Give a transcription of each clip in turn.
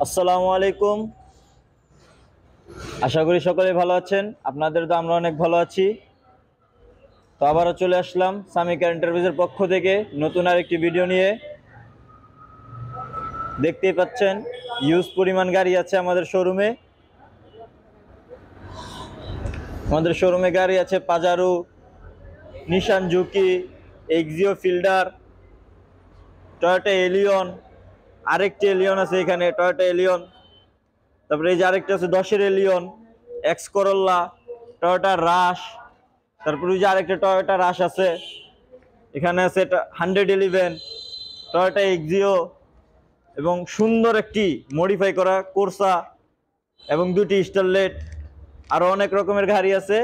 আসসালামু আলাইকুম। আশা করি সকলে ভালো আছেন। আপনাদের তো আমরা অনেক ভালো আছি। তো আবারও চলে আসলাম সামিকা এন্টারপ্রাইজের পক্ষ থেকে নতুন আরেকটি ভিডিও নিয়ে। দেখতেই পাচ্ছেন হিউজ পরিমাণ গাড়ি আছে আমাদের শোরুমে। গাড়ি আছে Pajero, Nissan Juke, Axio Fielder, Toyota Allion, আরেকটি এলিয়ন আছে এখানে, টয়োটা এলিয়ন। তারপরে এই যে আরেকটা আছে 10-এর Allion, X Corolla, Toyota Rush. তারপরে ওই যে আরেকটা টয়োটা রাশ আছে, এখানে আছে 111, টয়োটা এক্সিও এবং সুন্দর একটি মডিফাই করা কোর্সা এবং দুটি স্টারলেট, আরো অনেক রকমের গাড়ি আছে।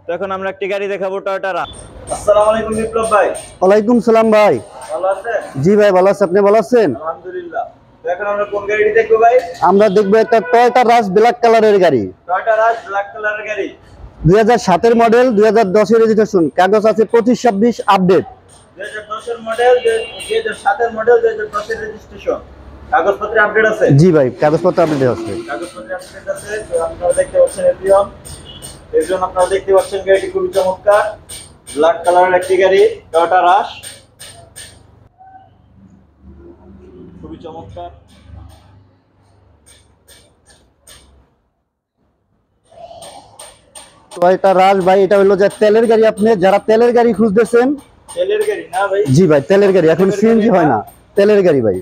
তো এখন আমরা একটি গাড়ি দেখাবো, টয়োটা রাশ। আসসালামু আলাইকুম বিপ্লব ভাই। ওয়ালাইকুম সালাম ভাই। ভালো আছেন? জি ভাই ভালো আছি, আপনি ভালো আছেন? আলহামদুলিল্লাহ। তো এখন আমরা কোন গাড়িটি দেখবো ভাই? আমরা দেখবো একটা টয়োটা রাশ ব্ল্যাক কালারের গাড়ি। টয়োটা রাশ ব্ল্যাক কালারের গাড়ি, 2007 এর মডেল, 2010 এর রেজিস্ট্রেশন, কাগজ আছে 25-26 আপডেট। 2010 এর মডেল, 2007 এর মডেল, 2010 এর রেজিস্ট্রেশন, কাগজপত্র আপডেট আছে। জি ভাই কাগজপত্র আপডেট আছে। কাগজপত্র আপডেট আছে। তো আপনারা দেখতে পাচ্ছেন এর জন্য আপনারা দেখতে পাচ্ছেন গাড়িটি খুবই চমৎকার ব্ল্যাক কালারের একটি গাড়ি, টয়োটা রাশ, খুবই চমৎকার। টয়োটা রাশ ভাই, এটা হলো যে তেলের গাড়ি। আপনি যারা তেলের গাড়ি খুঁজতেছেন, তেলের গাড়ি না ভাই? জি ভাই তেলের গাড়ি, এখন সিএনজি হয় না, তেলের গাড়ি ভাই।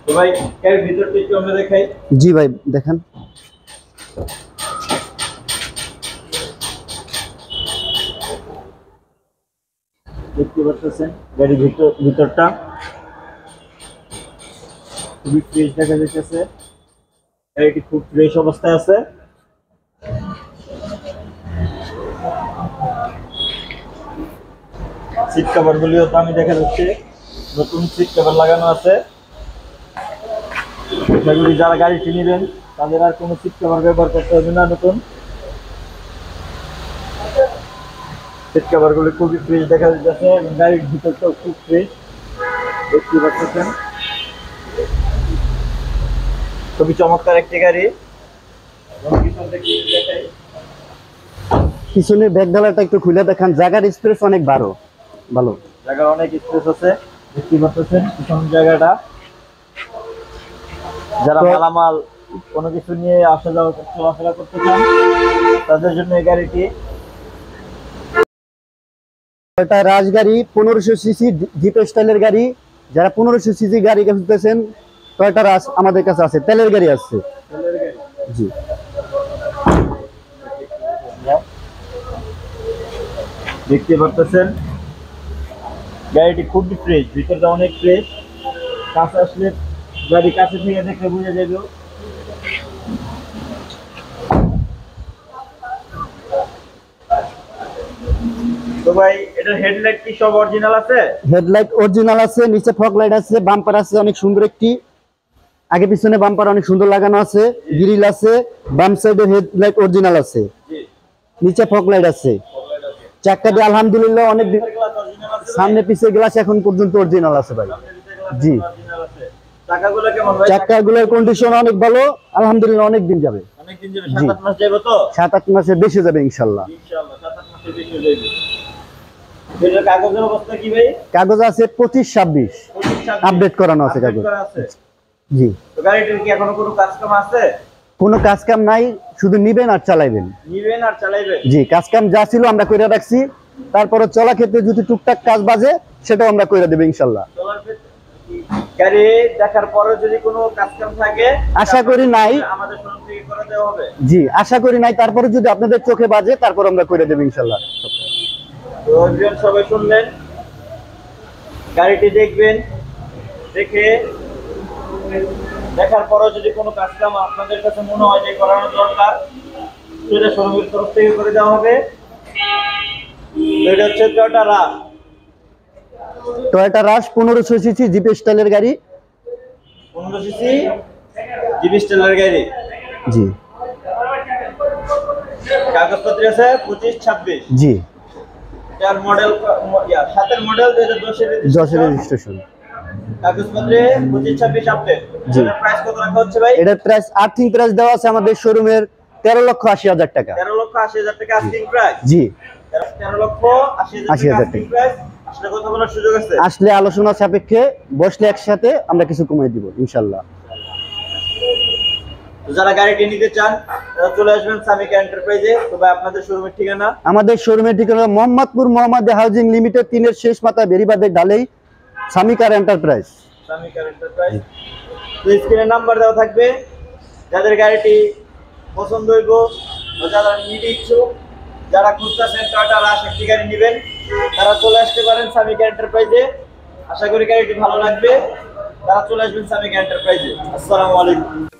তো ভাই গাড়ির ভিতরটা একটু আমরা দেখাই। জি ভাই দেখেন। দেখতে পাচ্ছেন গাড়ির ভিতরটা খুবই ফ্রেশ দেখা যাচ্ছে। গাড়িটি খুব ফ্রেশ অবস্থায় আছে। সিট কভার গুলিও তো আমি দেখা যাচ্ছে নতুন সিট কভার লাগানো আছে। সেগুলি যারা গাড়িটি নেবেন তাদের আর কোনো সিট কভার ব্যবহার করতে হবে না। নতুন সিট কভার গুলি খুবই ফ্রেশ দেখা যাচ্ছে এবং গাড়ির ভিতরটাও খুব ফ্রেশ দেখতে পাচ্ছেন। খুবই চমৎকার একটি গাড়ি। পিছনের ব্যাক ডালাটা একটু খুলে দেখান, জায়গার স্পেস অনেক ভালো। জায়গার অনেক স্পেস আছে, দেখতে পাচ্ছেন পিছন জায়গাটা। যারা মালামাল কোনো কিছু নিয়ে আসা যাওয়া চলাফেরা করতে চান তাদের জন্য এই গাড়িটি। টয়োটা রাশ গাড়ি 1500 সিসি জিপ স্টাইলের গাড়ি। যারা 1500 সিসি গাড়ি খুঁজতেছেন, টয়োটা রাশ আমাদের কাছে আছে, তেলের গাড়ি আছে। জি দেখতে পাচ্ছেন গাড়িটি খুবই ফ্রেশ, ভিতরটা অনেক ফ্রেশ। কাছে আসলে গাড়ি কাছে থেকে দেখলে বুঝে যাবে। তো ভাই এটার হেডলাইট কি সব অরিজিনাল আছে? হেডলাইট অরিজিনাল আছে, নিচে ফগ লাইট আছে, বাম্পার আছে অনেক সুন্দর একটি, আগে পিছনে বাম্পার অনেক সুন্দর লাগানো আছে, গ্রিল আছে, বাম সাইডে হেডলাইট অরিজিনাল আছে, নিচে ফগ লাইট আছে। চাকাটি আলহামদুলিল্লাহ অনেক দিন, সামনে পিছে গ্লাস এখন পর্যন্ত অরিজিনাল আছে ভাই। জি চাকাগুলো কেমন ভাই? চাকাগুলোর কন্ডিশন অনেক ভালো, আলহামদুলিল্লাহ অনেক দিন যাবে। অনেক দিন যাবে, 7-8 মাস যাবে তো? 7-8 মাসের বেশি যাবে ইনশাআল্লাহ। ইনশাআল্লাহ 7-8 মাসের বেশি যাবে। এটার কাগজের অবস্থা কি ভাই? কাগজ আছে 25-26 আপডেট করানো আছে কাগজ। জি। তো গাড়িটির কি এখনো কোনো কাজ কাম আছে? কোনো কাজ কাম নাই, শুধু নিবেন আর চালাইবেন। নিবেন আর চালাইবেন? জি, কাজ কাম যা ছিল আমরা কইরা রাখছি, তারপরে চলা ক্ষেত্রে যদি টুকটাক কাজ বাজে সেটাও আমরা কইরা দেব ইনশাআল্লাহ। গাড়ি দেখার পরে যদি কোনো কাজ কাম থাকে আশা করি নাই, আমাদের শোরুম থেকে করে দেওয়া হবে। জি আশা করি নাই, তারপরে যদি আপনাদের চোখে বাজে তারপর আমরা কইরা দেব ইনশাআল্লাহ। তো এভরিওয়ান সবাই শুনলেন, গাড়িটি দেখবেন, দেখে দেখার পরও যদি কোনো কাজ কাম আপনাদের কাছে মনে হয় যে করানো দরকার সেটা শোরুমের তরফ থেকে করে দেওয়া হবে। এটা হচ্ছে Toyota Rush. Toyota Rush 1500 CC jeep স্টাইলের গাড়ি। 1500 সিসি জিপ স্টাইলের গাড়ি। জি কাগজপত্র আছে 25-26। জি এর মডেল 7 এর মডেল, 2010 এর রেজিস্ট্রেশন। কাগজপত্রে 25-26 আপডেট। জি। এটার প্রাইস কত রাখা হচ্ছে ভাই? এটার প্রাইস আর্থিং প্রাইস দেওয়া আছে আমাদের শোরুমের 13,80,000 টাকা। 13,80,000 টাকা আস্কিং প্রাইস। জি, 13,80,000 80,000 টাকা আস্কিং প্রাইস। আসলে কথা বলার সুযোগ আছে? আসলে আলোচনা সাপেক্ষে বসলে একসাথে আমরা কিছু কমিয়ে দিব ইনশাল্লাহ। তো যারা গাড়িটি নিতে চান তারা চলে আসবেন সামিকা এন্টারপ্রাইজে। তো ভাই আপনাদের শোরুমের ঠিকানা? আমাদের শোরুমের ঠিকানা মোহাম্মদপুর মোহাম্মদ হাউজিং লিমিটেড 3-এর শেষ মাথা বেরিবাদের ঢালেই সামিকার এন্টারপ্রাইজ। সামিকা এন্টারপ্রাইজ। তো স্ক্রিনে নাম্বার দেওয়া থাকবে, যাদের গাড়িটি পছন্দ হইব বা যারা নিতে ইচ্ছুক, যারা খুঁজতেছেন টয়োটা রাশ একটি গাড়ি নেবেন, তারা চলে আসতে পারেন সামিকা এন্টারপ্রাইজে। আশা করি গাড়িটি ভালো লাগবে। তারা চলে আসবেন সামিকা এন্টারপ্রাইজে। আসসালামু আলাইকুম।